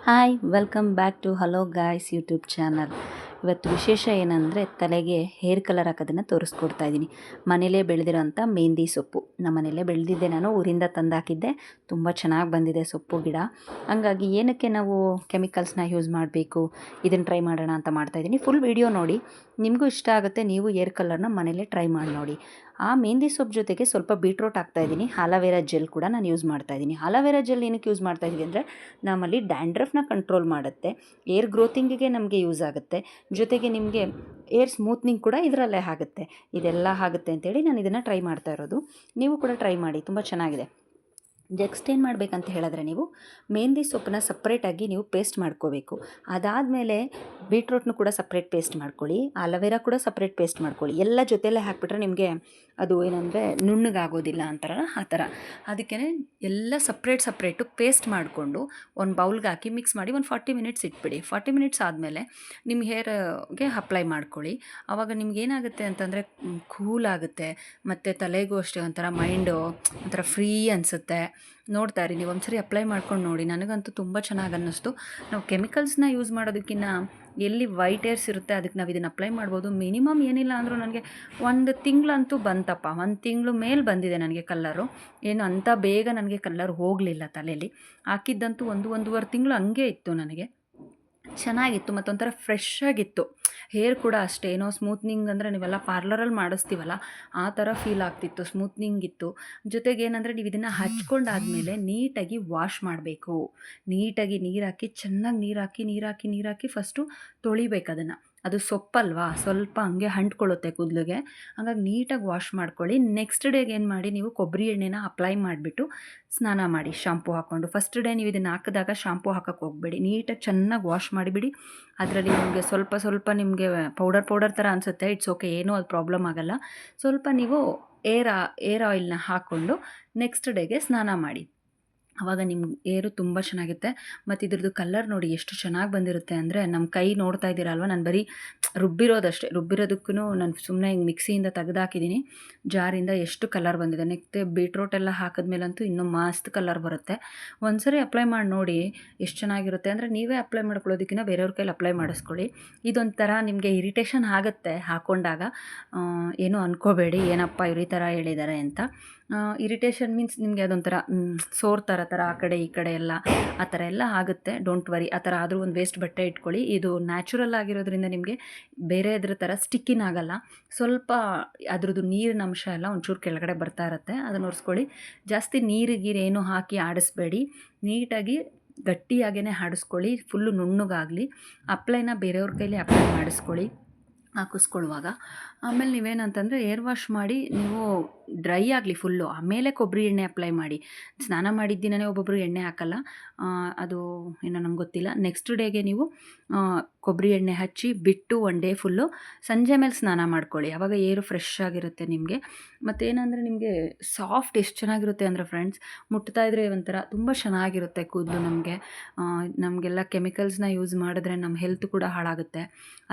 Hi welcome back to hello guys YouTube channel. ಇವತ್ತು ವಿಶೇಷ ಏನಂದರೆ ತಲೆಗೆ ಹೇರ್ ಕಲರ್ ಹಾಕೋದನ್ನು ತೋರಿಸ್ಕೊಡ್ತಾ ಇದ್ದೀನಿ. ಮನೇಲೇ ಬೆಳೆದಿರೋಂಥ ಮೆಹಂದಿ ಸೊಪ್ಪು ನಮ್ಮ ಮನೇಲೇ ಬೆಳೆದಿದ್ದೆ, ನಾನು ಊರಿಂದ ತಂದಾಕಿದ್ದೆ. ತುಂಬ ಚೆನ್ನಾಗಿ ಬಂದಿದೆ ಸೊಪ್ಪು ಗಿಡ. ಹಂಗಾಗಿ ಏನಕ್ಕೆ ನಾವು ಕೆಮಿಕಲ್ಸ್ನ ಯೂಸ್ ಮಾಡಬೇಕು, ಇದನ್ನು ಟ್ರೈ ಮಾಡೋಣ ಅಂತ ಮಾಡ್ತಾಯಿದ್ದೀನಿ. ಫುಲ್ ವಿಡಿಯೋ ನೋಡಿ, ನಿಮಗೂ ಇಷ್ಟ ಆಗುತ್ತೆ. ನೀವು ಹೇರ್ ಕಲರ್ನ ಮನೇಲೇ ಟ್ರೈ ಮಾಡಿ ನೋಡಿ. ಆ ಮೆಹಂದಿ ಸೊಪ್ಪು ಜೊತೆಗೆ ಸ್ವಲ್ಪ ಬೀಟ್ರೋಟ್ ಹಾಕ್ತಾಯಿದ್ದೀನಿ. ಆಲೋವೆರಾ ಜೆಲ್ ಕೂಡ ನಾನು ಯೂಸ್ ಮಾಡ್ತಾಯಿದ್ದೀನಿ. ಆಲೋವೆರಾ ಜೆಲ್ ಏನಕ್ಕೆ ಯೂಸ್ ಮಾಡ್ತಾಯಿದ್ದೀವಿ ಅಂದರೆ ನಮ್ಮಲ್ಲಿ ಡ್ಯಾಂಡ್ರಫ್ನ ಕಂಟ್ರೋಲ್ ಮಾಡುತ್ತೆ, ಏರ್ ಗ್ರೋತಿಂಗಿಗೆ ನಮಗೆ ಯೂಸ್ ಆಗುತ್ತೆ, ಜೊತೆಗೆ ನಿಮಗೆ ಏರ್ ಸ್ಮೂತ್ನಿಂಗ್ ಕೂಡ ಇದರಲ್ಲೇ ಆಗುತ್ತೆ. ಇದೆಲ್ಲ ಆಗುತ್ತೆ ಅಂತೇಳಿ ನಾನು ಇದನ್ನು ಟ್ರೈ ಮಾಡ್ತಾ ಇರೋದು. ನೀವು ಕೂಡ ಟ್ರೈ ಮಾಡಿ, ತುಂಬ ಚೆನ್ನಾಗಿದೆ. ನೆಕ್ಸ್ಟ್ ಏನು ಮಾಡಬೇಕಂತ ಹೇಳಿದ್ರೆ, ನೀವು ಮೆಹಂದಿ ಸೊಪ್ಪನ್ನ ಸಪ್ರೇಟಾಗಿ ನೀವು ಪೇಸ್ಟ್ ಮಾಡ್ಕೋಬೇಕು. ಅದಾದಮೇಲೆ ಬೀಟ್ರೋಟ್ನು ಕೂಡ ಸಪ್ರೇಟ್ ಪೇಸ್ಟ್ ಮಾಡ್ಕೊಳ್ಳಿ, ಆಲೋವೆರಾ ಕೂಡ ಸಪ್ರೇಟ್ ಪೇಸ್ಟ್ ಮಾಡ್ಕೊಳ್ಳಿ. ಎಲ್ಲ ಜೊತೆಯಲ್ಲೇ ಹಾಕ್ಬಿಟ್ರೆ ನಿಮಗೆ ಅದು ಏನಂದರೆ ನುಣ್ಣಗಾಗೋದಿಲ್ಲ ಅಂತಾರಲ್ಲ ಆ ಥರ. ಅದಕ್ಕೆ ಎಲ್ಲ ಸಪ್ರೇಟು ಪೇಸ್ಟ್ ಮಾಡಿಕೊಂಡು ಒಂದು ಬೌಲ್ಗೆ ಹಾಕಿ ಮಿಕ್ಸ್ ಮಾಡಿ ಒಂದು 40 ಮಿನಿಟ್ಸ್ ಇಟ್ಬಿಡಿ. 40 ಮಿನಿಟ್ಸ್ ಆದಮೇಲೆ ನಿಮ್ಮ ಹೇರ್ಗೆ ಅಪ್ಲೈ ಮಾಡ್ಕೊಳ್ಳಿ. ಆವಾಗ ನಿಮ್ಗೇನಾಗುತ್ತೆ ಅಂತಂದರೆ ಕೂಲ್ ಆಗುತ್ತೆ, ಮತ್ತು ತಲೆಗೂ ಅಷ್ಟೇ ಒಂಥರ ಮೈಂಡು ಒಂಥರ ಫ್ರೀ ಅನಿಸುತ್ತೆ. ನೋಡ್ತಾ ಇರಿ, ನೀವು ಒಂದ್ಸರಿ ಅಪ್ಲೈ ಮಾಡ್ಕೊಂಡು ನೋಡಿ. ನನಗಂತೂ ತುಂಬ ಚೆನ್ನಾಗಿ ಅನ್ನಿಸ್ತು. ನಾವು ಕೆಮಿಕಲ್ಸ್ನ ಯೂಸ್ ಮಾಡೋದಕ್ಕಿಂತ ಎಲ್ಲಿ ವೈಟ್ ಏರ್ಸ್ ಇರುತ್ತೆ ಅದಕ್ಕೆ ನಾವು ಇದನ್ನು ಅಪ್ಲೈ ಮಾಡ್ಬೋದು. ಮಿನಿಮಮ್ ಏನಿಲ್ಲ ಅಂದರೂ ನನಗೆ 1 ತಿಂಗಳಂತೂ ಬಂತಪ್ಪ. 1 ತಿಂಗಳು ಮೇಲೆ ಬಂದಿದೆ ನನಗೆ ಕಲ್ಲರು. ಏನು ಅಂಥ ಬೇಗ ನನಗೆ ಕಲ್ಲರ್ ಹೋಗಲಿಲ್ಲ ತಲೆಯಲ್ಲಿ. ಹಾಕಿದ್ದಂತೂ 1-1.5 ತಿಂಗಳು ಹಂಗೆ ಇತ್ತು ನನಗೆ. ಚೆನ್ನಾಗಿತ್ತು ಮತ್ತು ಒಂಥರ ಫ್ರೆಶ್ ಆಗಿತ್ತು. ಹೇರ್ ಕೂಡ ಅಷ್ಟೇ, ಏನೋ ಸ್ಮೂತ್ನಿಂಗ್ ಅಂದರೆ ನೀವೆಲ್ಲ ಪಾರ್ಲರಲ್ಲಿ ಮಾಡಿಸ್ತೀವಲ್ಲ ಆ ಥರ ಫೀಲ್ ಆಗ್ತಿತ್ತು, ಸ್ಮೂತ್ನಿಂಗ್ ಇತ್ತು. ಜೊತೆಗೆ ಏನಂದರೆ ನೀವು ಇದನ್ನು ಹಚ್ಕೊಂಡಾದಮೇಲೆ ನೀಟಾಗಿ ವಾಶ್ ಮಾಡಬೇಕು. ನೀಟಾಗಿ ಚೆನ್ನಾಗಿ ನೀರು ಹಾಕಿ ಫಸ್ಟು ತೊಳಿಬೇಕು ಅದನ್ನು. ಅದು ಸೊಪ್ಪಲ್ವಾ, ಸ್ವಲ್ಪ ಹಂಗೆ ಅಂಟ್ಕೊಳ್ಳುತ್ತೆ ಕೂದಲಿಗೆ. ಹಾಗಾಗಿ ನೀಟಾಗಿ ವಾಶ್ ಮಾಡ್ಕೊಳ್ಳಿ. ನೆಕ್ಸ್ಟ್ ಡೇಗೆ ಏನು ಮಾಡಿ, ನೀವು ಕೊಬ್ಬರಿ ಎಣ್ಣೆನ ಅಪ್ಲೈ ಮಾಡಿಬಿಟ್ಟು ಸ್ನಾನ ಮಾಡಿ ಶಾಂಪೂ ಹಾಕ್ಕೊಂಡು. ಫಸ್ಟ್ ಡೇ ನೀವು ಇದನ್ನು ಹಾಕಿದಾಗ ಶಾಂಪೂ ಹಾಕೋಕ್ಕೆ ಹೋಗಬೇಡಿ, ನೀಟಾಗಿ ಚೆನ್ನಾಗಿ ವಾಶ್ ಮಾಡಿಬಿಡಿ. ಅದರಲ್ಲಿ ನಿಮಗೆ ಸ್ವಲ್ಪ ನಿಮಗೆ ಪೌಡರ್ ಥರ ಅನಿಸುತ್ತೆ, ಇಟ್ಸ್ ಓಕೆ, ಏನೂ ಅದು ಪ್ರಾಬ್ಲಮ್ ಆಗೋಲ್ಲ. ಸ್ವಲ್ಪ ನೀವು ಏರ್ ಆಯಿಲ್ನ ಹಾಕ್ಕೊಂಡು ನೆಕ್ಸ್ಟ್ ಡೇಗೆ ಸ್ನಾನ ಮಾಡಿ. ಆವಾಗ ನಿಮ್ಮ ಏರು ತುಂಬ ಚೆನ್ನಾಗಿರುತ್ತೆ. ಮತ್ತು ಇದ್ರದ್ದು ಕಲ್ಲರ್ ನೋಡಿ ಎಷ್ಟು ಚೆನ್ನಾಗಿ ಬಂದಿರುತ್ತೆ ಅಂದರೆ, ನಮ್ಮ ಕೈ ನೋಡ್ತಾ ಇದ್ದೀರಲ್ವ, ನಾನು ಬರೀ ರುಬ್ಬಿರೋದಕ್ಕೂ ನಾನು ಸುಮ್ಮನೆ ಹಿಂಗೆ ಮಿಕ್ಸಿಯಿಂದ ತೆಗೆದಾಕಿದ್ದೀನಿ ಜಾರಿಂದ. ಎಷ್ಟು ಕಲರ್ ಬಂದಿದೆ. ನೆಕ್ಸ್ಟ್ ಬೀಟ್ರೋಟ್ ಎಲ್ಲ ಹಾಕಿದ್ಮೇಲಂತೂ ಇನ್ನೂ ಮಸ್ತ್ ಕಲರ್ ಬರುತ್ತೆ. ಒಂದ್ಸರಿ ಅಪ್ಲೈ ಮಾಡಿ ನೋಡಿ, ಎಷ್ಟು ಚೆನ್ನಾಗಿರುತ್ತೆ ಅಂದರೆ, ನೀವೇ ಅಪ್ಲೈ ಮಾಡ್ಕೊಳ್ಳೋದಕ್ಕಿಂತ ಬೇರೆಯವ್ರ ಕೈಲಿ ಅಪ್ಲೈ ಮಾಡಿಸ್ಕೊಳ್ಳಿ. ಇದೊಂಥರ ನಿಮಗೆ ಇರಿಟೇಷನ್ ಆಗುತ್ತೆ ಹಾಕ್ಕೊಂಡಾಗ. ಏನೂ ಅಂದ್ಕೋಬೇಡಿ, ಏನಪ್ಪ ಇವ್ರು ಈ ಥರ ಹೇಳಿದ್ದಾರೆ ಅಂತ. ಇರಿಟೇಷನ್ ಮೀನ್ಸ್ ನಿಮಗೆ ಅದೊಂಥರ ಸೋರ್ ಥರ ಆ ಕಡೆ ಈ ಕಡೆ ಎಲ್ಲ ಆ ಥರ ಎಲ್ಲ ಆಗುತ್ತೆ. ಡೋಂಟ್ ವರಿ, ಆ ಥರ ಆದರೂ ಒಂದು ವೇಸ್ಟ್ ಬಟ್ಟೆ ಇಟ್ಕೊಳ್ಳಿ. ಇದು ನ್ಯಾಚುರಲ್ ಆಗಿರೋದ್ರಿಂದ ನಿಮಗೆ ಬೇರೆ ಇದ್ರ ಥರ ಸ್ಟಿಕ್ಕಿನ್ ಆಗಲ್ಲ. ಸ್ವಲ್ಪ ಅದ್ರದ್ದು ನೀರಿನ ಅಂಶ ಎಲ್ಲ ಒಂಚೂರು ಕೆಳಗಡೆ ಬರ್ತಾ ಇರುತ್ತೆ, ಅದನ್ನು ಒರೆಸ್ಕೊಳ್ಳಿ. ಜಾಸ್ತಿ ನೀರು ಹಾಕಿ ಆಡಿಸ್ಬೇಡಿ, ನೀಟಾಗಿ ಗಟ್ಟಿಯಾಗೇ ಆಡಿಸ್ಕೊಳ್ಳಿ. ಫುಲ್ಲು ನುಣ್ಣಗಾಗಲಿ. ಅಪ್ಲೈನ ಬೇರೆಯವ್ರ ಕೈಲಿ ಅಪ್ಲೈ ಹಾಕಿಸ್ಕೊಳ್ಳುವಾಗ. ಆಮೇಲೆ ನೀವೇನಂತಂದರೆ ಏರ್ ವಾಶ್ ಮಾಡಿ ನೀವು ಡ್ರೈ ಆಗಲಿ ಫುಲ್ಲು, ಆಮೇಲೆ ಕೊಬ್ಬರಿ ಎಣ್ಣೆ ಅಪ್ಲೈ ಮಾಡಿ. ಸ್ನಾನ ಮಾಡಿದ ದಿನವೇ ಒಬ್ಬೊಬ್ಬರು ಎಣ್ಣೆ ಹಾಕಲ್ಲ, ಅದು ಏನೋ ನಮ್ಗೆ ಗೊತ್ತಿಲ್ಲ. ನೆಕ್ಸ್ಟ್ ಡೇಗೆ ನೀವು ಕೊಬ್ಬರಿ ಎಣ್ಣೆ ಹಚ್ಚಿ ಬಿಟ್ಟು 1 ಡೇ ಫುಲ್ಲು ಸಂಜೆ ಮೇಲೆ ಸ್ನಾನ ಮಾಡ್ಕೊಳ್ಳಿ. ಆವಾಗ ಏರು ಫ್ರೆಶ್ ಆಗಿರುತ್ತೆ ನಿಮಗೆ. ಮತ್ತೇನಂದರೆ ನಿಮಗೆ ಸಾಫ್ಟ್ ಎಷ್ಟು ಚೆನ್ನಾಗಿರುತ್ತೆ ಅಂದರೆ ಫ್ರೆಂಡ್ಸ್, ಮುಟ್ತಾ ಇದ್ರೆ ಒಂಥರ ತುಂಬ ಚೆನ್ನಾಗಿರುತ್ತೆ ಕೂದಲು. ನಮಗೆಲ್ಲ ಕೆಮಿಕಲ್ಸ್ನ ಯೂಸ್ ಮಾಡಿದ್ರೆ ನಮ್ಮ ಹೆಲ್ತ್ ಕೂಡ ಹಾಳಾಗುತ್ತೆ.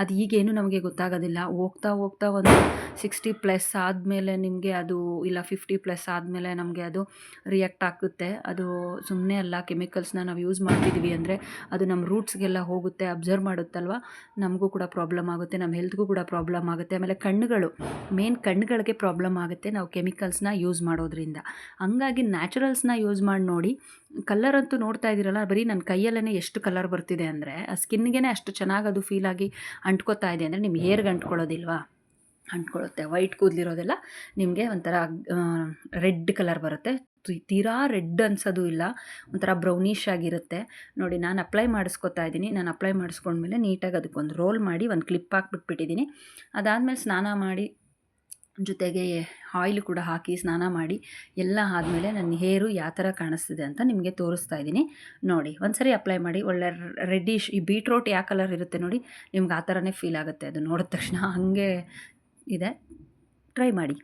ಅದು ಈಗೇನು ನಮಗೆ ಗೊತ್ತಾಗೋದಿಲ್ಲ. ಹೋಗ್ತಾ ಒಂದು 60+ ಆದಮೇಲೆ ನಿಮಗೆ ಅದು, ಇಲ್ಲ 50+ ಆದಮೇಲೆ ನಮಗೆ ಅದು ರಿಯಾಕ್ಟ್ ಆಗುತ್ತೆ. ಅದು ಸುಮ್ಮನೆ ಅಲ್ಲ, ಕೆಮಿಕಲ್ಸ್ನ ನಾವು ಯೂಸ್ ಮಾಡ್ತಿದ್ವಿ ಅಂದರೆ ಅದು ನಮ್ಮ ರೂಟ್ಸ್ಗೆಲ್ಲ ಹೋಗುತ್ತೆ, ಅಬ್ಸರ್ವ್ ಮಾಡುತ್ತಲ್ವ, ನಮಗೂ ಕೂಡ ಪ್ರಾಬ್ಲಮ್ ಆಗುತ್ತೆ, ನಮ್ಮ ಹೆಲ್ತ್ಗೂ ಕೂಡ ಪ್ರಾಬ್ಲಮ್ ಆಗುತ್ತೆ. ಆಮೇಲೆ ಕಣ್ಣುಗಳಿಗೆ ಪ್ರಾಬ್ಲಮ್ ಆಗುತ್ತೆ ನಾವು ಕೆಮಿಕಲ್ಸ್ನ ಯೂಸ್ ಮಾಡೋದ್ರಿಂದ. ಹಂಗಾಗಿ ನ್ಯಾಚುರಲ್ಸ್ನ ಯೂಸ್ ಮಾಡಿ ನೋಡಿ. ಕಲರ್ ಅಂತೂ ನೋಡ್ತಾ ಇದ್ದೀರಲ್ಲ, ಬರೀ ನನ್ನ ಕೈಯಲ್ಲೇ ಎಷ್ಟು ಕಲರ್ ಬರ್ತಿದೆ ಅಂದರೆ, ಆ ಸ್ಕಿನ್ಗೆ ಅಷ್ಟು ಚೆನ್ನಾಗಿ ಅದು ಫೀಲಾಗಿ ಅಂಟ್ಕೋತಾ ಇದೆ ಅಂದರೆ ನಿಮ್ಮ ಹೇರ್ಗೆ ಅಂಟ್ಕೊಳ್ಳೋದಿಲ್ವಾ, ಅಂಟ್ಕೊಳ್ಳುತ್ತೆ. ವೈಟ್ ಕೂದಲಿರೋದೆಲ್ಲ ನಿಮಗೆ ಒಂಥರ ರೆಡ್ ಕಲರ್ ಬರುತ್ತೆ. ತೀರಾ ರೆಡ್ ಅನ್ಸೋದು ಇಲ್ಲ, ಒಂಥರ ಬ್ರೌನಿಷ್ ಆಗಿರುತ್ತೆ ನೋಡಿ. ನಾನು ಅಪ್ಲೈ ಮಾಡಿಸ್ಕೊತಾ ಇದ್ದೀನಿ. ನಾನು ಅಪ್ಲೈ ಮಾಡಿಸ್ಕೊಂಡ್ಮೇಲೆ ನೀಟಾಗಿ ಅದಕ್ಕೊಂದು ರೋಲ್ ಮಾಡಿ ಒಂದು ಕ್ಲಿಪ್ ಹಾಕ್ಬಿಟ್ಬಿಟ್ಟಿದ್ದೀನಿ. ಅದಾದಮೇಲೆ ಸ್ನಾನ ಮಾಡಿ, ಜೊತೆಗೆ ಆಯಿಲ್ ಕೂಡ ಹಾಕಿ ಸ್ನಾನ ಮಾಡಿ ಎಲ್ಲ ಆದಮೇಲೆ ನನ್ನ ಹೇರು ಯಾವ ಥರ ಕಾಣಿಸ್ತಿದೆ ಅಂತ ನಿಮಗೆ ತೋರಿಸ್ತಾ ಇದ್ದೀನಿ ನೋಡಿ. ಒಂದ್ಸರಿ ಅಪ್ಲೈ ಮಾಡಿ. ಒಳ್ಳೆ ರೆಡ್ಡಿಶ್, ಈ ಬೀಟ್ರೋಟ್ ಯಾವ ಕಲರ್ ಇರುತ್ತೆ ನೋಡಿ, ನಿಮ್ಗೆ ಆ ಥರನೇ ಫೀಲ್ ಆಗುತ್ತೆ ಅದು ನೋಡಿದ ತಕ್ಷಣ. ಹಾಗೆ ಇದೆ, ಟ್ರೈ ಮಾಡಿ.